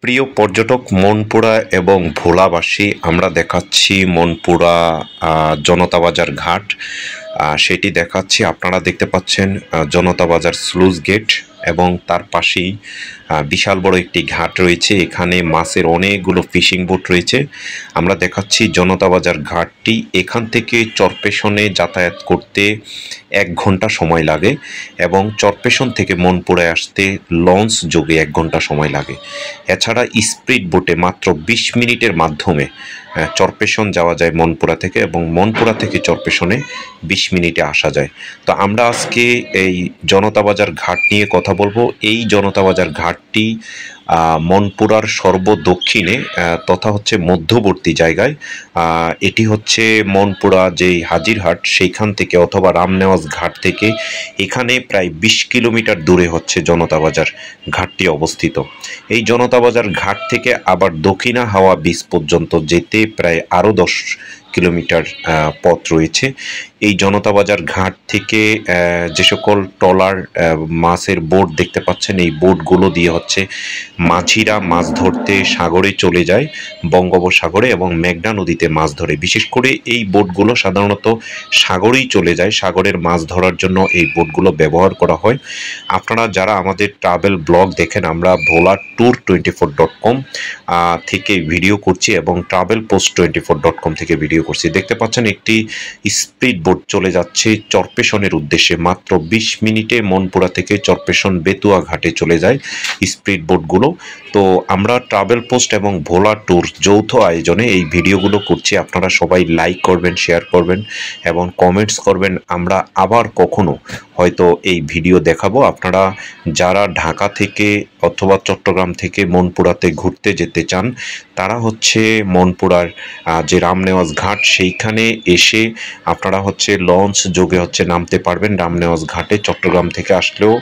প্রিয় পর্যটক মনপুরা এবং ভোলাবাসী, আমরা দেখাচ্ছি মনপুরা জনতা বাজার ঘাট। সেটি দেখাচ্ছি। আপনারা দেখতে পাচ্ছেন জনতা বাজার স্লুজ গেট এবং তার পাশেই বিশাল বড় একটি ঘাট রয়েছে। এখানে মাছের অনেকগুলো ফিশিং বোট রয়েছে। আমরা দেখাচ্ছি জনতা বাজার ঘাটটি। এখান থেকে চরপেশনে যাতায়াত করতে 1 ঘন্টা সময় লাগে এবং চরপেশন থেকে মনপুরায় আসতে লঞ্চ যোগে 1 ঘন্টা সময় লাগে। এছাড়া স্পিড বোটে মাত্র 20 মিনিটের মাধ্যমে চরপেশন যাওয়া যায় মনপুরা থেকে, এবং মনপুরা থেকে চরপেশনে 20 মিনিটে আসা যায়। তো আমরা আজকে এই জনতা বাজার ঘাট নিয়ে কথা বলবো। এই জনতা বাজার ঘাটটি মনপুরার সর্বদক্ষিণে তথা হচ্ছে মধ্যবর্তী জায়গায়। এটি হচ্ছে মনপুরা যেই হাজিরহাট সেইখান থেকে অথবা রামনেওয়াজ ঘাট থেকে এখানে প্রায় 20 কিলোমিটার দূরে হচ্ছে জনতা বাজার ঘাটটি অবস্থিত। এই জনতা বাজার ঘাট থেকে আবার দক্ষিণা হাওয়া বীচ পর্যন্ত যেতে প্রায় আরও 10 কিলোমিটার পথ রয়েছে। এই জনতা বাজার ঘাট থেকে যে সকল ট্রলার মাছের বোট দেখতে পাচ্ছেন, এই বোটগুলো দিয়ে হচ্ছে মাঝিরা মাছ ধরতে সাগরে চলে যায়, বঙ্গোপসাগরে এবং মেঘনা নদীতে মাছ ধরে। বিশেষ করে এই বোটগুলো সাধারণত সাগরেই চলে যায়। সাগরের মাছ ধরার জন্য এই বোটগুলো ব্যবহার করা হয়। আপনারা যারা আমাদের ট্রাভেল ব্লগ দেখেন, আমরা ভোলাট্যুর24.com থেকে ভিডিও করছি এবং travelpost24.com থেকে ভিডিও করছি। দেখতে পাচ্ছেন একটি স্পিড বোট চলে যাচ্ছে চরপেশনের উদ্দেশ্যে। মাত্র 20 মিনিটে মনপুরা থেকে চরপেশন বেতুয়া ঘাটে চলে যায় স্পিড বোটগুলো। তো আমরা ট্রাভেল পোস্ট এবং ভোলা ট্যুর যৌথ আয়োজনে এই ভিডিওগুলো করছি। আপনারা সবাই লাইক করবেন, শেয়ার করবেন এবং কমেন্টস করবেন। আমরা আবার কখনো হয়তো এই ভিডিও দেখাবো। আপনারা যারা ঢাকা থেকে অথবা চট্টগ্রাম থেকে মনপুরাতে ঘুরতে যেতে চান, তারা হচ্ছে মনপুরার যে রামনেওয়াজ ঘাট সেইখানে এসে আপনারা হচ্ছে লঞ্চ যোগে হচ্ছে নামতে পারবেন রামনেওয়াজ ঘাটে। চট্টগ্রাম থেকে আসলেও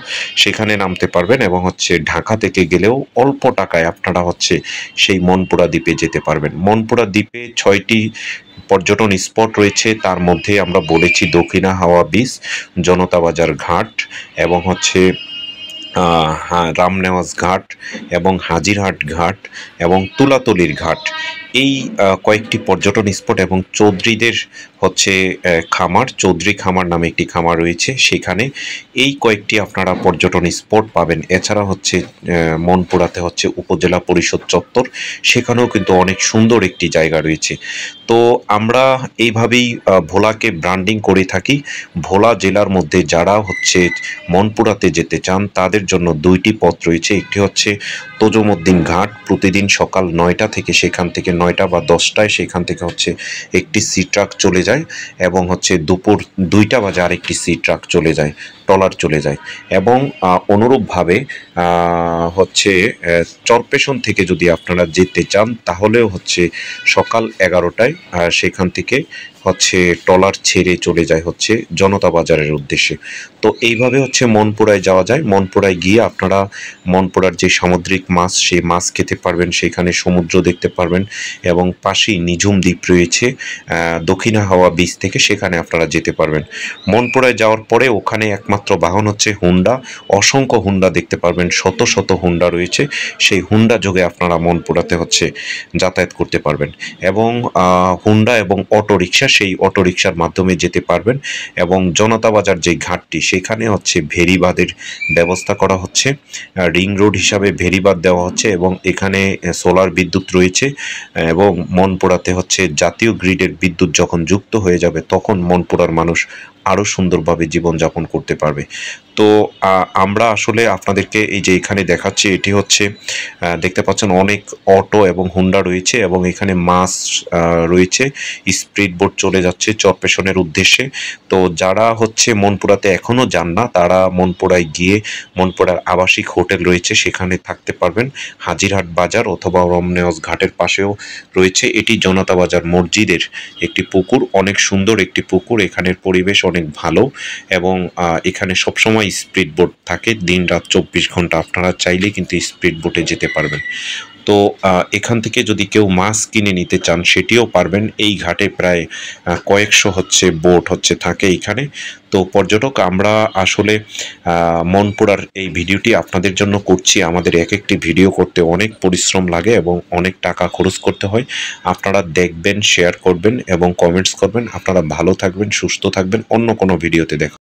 সেখানে নামতে পারবেন এবং হচ্ছে ঢাকা থেকে গেলেও অল্প টাকায় আপনারা হচ্ছে সেই মনপুরা দ্বীপে যেতে পারবেন। মনপুরা দ্বীপে 6টি পর্যটন স্পট রয়েছে। তার মধ্যে আমরা বলেছি দক্ষিণা হাওয়া বীচ, জনতা বাজার ঘাট এবং হচ্ছে রামনেওয়াজ ঘাট এবং হাজিরহাট ঘাট এবং তুলাতলির ঘাট। এই কয়েকটি পর্যটন স্পট এবং চৌধুরীদের হচ্ছে খামার, চৌধুরী খামার নামে একটি খামার রয়েছে, সেখানে এই কয়েকটি আপনারা পর্যটন স্পট পাবেন। এছাড়া হচ্ছে মনপুরাতে হচ্ছে উপজেলা পরিষদ চত্বর, সেখানেও কিন্তু অনেক সুন্দর একটি জায়গা রয়েছে। তো আমরা এইভাবেই ভোলাকে ব্র্যান্ডিং করে থাকি। ভোলা জেলার মধ্যে যারা হচ্ছে মনপুরাতে যেতে চান তাদের জন্য 2টি পথ রয়েছে। একটি হচ্ছে তোজুমুদ্দিন ঘাট, প্রতিদিন সকাল 9টা থেকে সেখান থেকে 9টা বা 10টায় সেখান থেকে হচ্ছে একটি সি ট্রাক চলে যায় এবং হচ্ছে দুপুর 2টা বাজে আরেকটি সি ট্রাক চলে যায়, ট্রলার চলে যায়। এবং অনুরূপভাবে হচ্ছে চরপেশন থেকে যদি আপনারা যেতে চান তাহলেও হচ্ছে সকাল 11টায় সেখান থেকে হচ্ছে ট্রলার ছেড়ে চলে যায় হচ্ছে জনতা বাজারের উদ্দেশ্যে। তো এইভাবে হচ্ছে মনপুরায় যাওয়া যায়। মনপুরায় গিয়ে আপনারা মনপুরার যে সামুদ্রিক মাছ, সেই মাছ খেতে পারবেন, সেখানে সমুদ্র দেখতে পারবেন এবং পাশেই নিঝুম দ্বীপ রয়েছে দক্ষিণা হাওয়া বীচ থেকে, সেখানে আপনারা যেতে পারবেন। মনপুরায় যাওয়ার পরে ওখানে একমাত্র বাহন হচ্ছে হুন্ডা। অসংখ্য হুন্ডা দেখতে পারবেন, শত শত হুন্ডা রয়েছে। সেই হুন্ডা যোগে আপনারা মনপুরাতে হচ্ছে যাতায়াত করতে পারবেন এবং হুন্ডা এবং অটো রিক্সা, সেই অটো রিক্সার মাধ্যমে যেতে পারবেন। এবং জনতা বাজার যে ঘাটটি, সেখানে হচ্ছে ভেরিবাঁধের ব্যবস্থা করা হচ্ছে, রিং রোড হিসাবে ভেরিবাঁধ দেওয়া হচ্ছে এবং এখানে সোলার বিদ্যুৎ রয়েছে। এবং মনপুরাতে হচ্ছে জাতীয় গ্রিডের বিদ্যুৎ যখন যুক্ত হয়ে যাবে তখন মনপুরার মানুষ আরও সুন্দরভাবে জীবনযাপন করতে পারবে। তো আমরা আসলে আপনাদেরকে এই যে এখানে দেখাচ্ছি, এটি হচ্ছে দেখতে পাচ্ছেন অনেক অটো এবং হুন্ডা রয়েছে এবং এখানে মাছ রয়েছে। স্পিড বোট চলে যাচ্ছে চরপেশনের উদ্দেশ্যে। তো যারা হচ্ছে মনপুরাতে এখনও যান না, তারা মনপুরায় গিয়ে মনপুরার আবাসিক হোটেল রয়েছে, সেখানে থাকতে পারবেন। হাজিরহাট বাজার অথবা রামনেওয়াজ ঘাটের পাশেও রয়েছে এটি জনতা বাজার মসজিদের একটি পুকুর, অনেক সুন্দর একটি পুকুর। এখানের পরিবেশ অনেক ভালো এবং এখানে সবসময় স্পিড বোট থাকে, দিন রাত 24 ঘন্টা। আপনারা চাইলে কিন্তু স্পিড বোটে যেতে পারবেন। তো এখান থেকে যদি কেউ মাছ কিনে নিতে চান সেটিও পারবেন। এই ঘাটে প্রায় কয়েকশো বোট থাকে এইখানে। তো পর্যটক আমরা আসলে মনপুরার এই ভিডিওটি আপনাদের জন্য করছি। আমাদের এক একটি ভিডিও করতে অনেক পরিশ্রম লাগে এবং অনেক টাকা খরচ করতে হয়। আপনারা দেখবেন, শেয়ার করবেন এবং কমেন্টস করবেন। আপনারা ভালো থাকবেন, সুস্থ থাকবেন। অন্য কোনো ভিডিওতে দেখা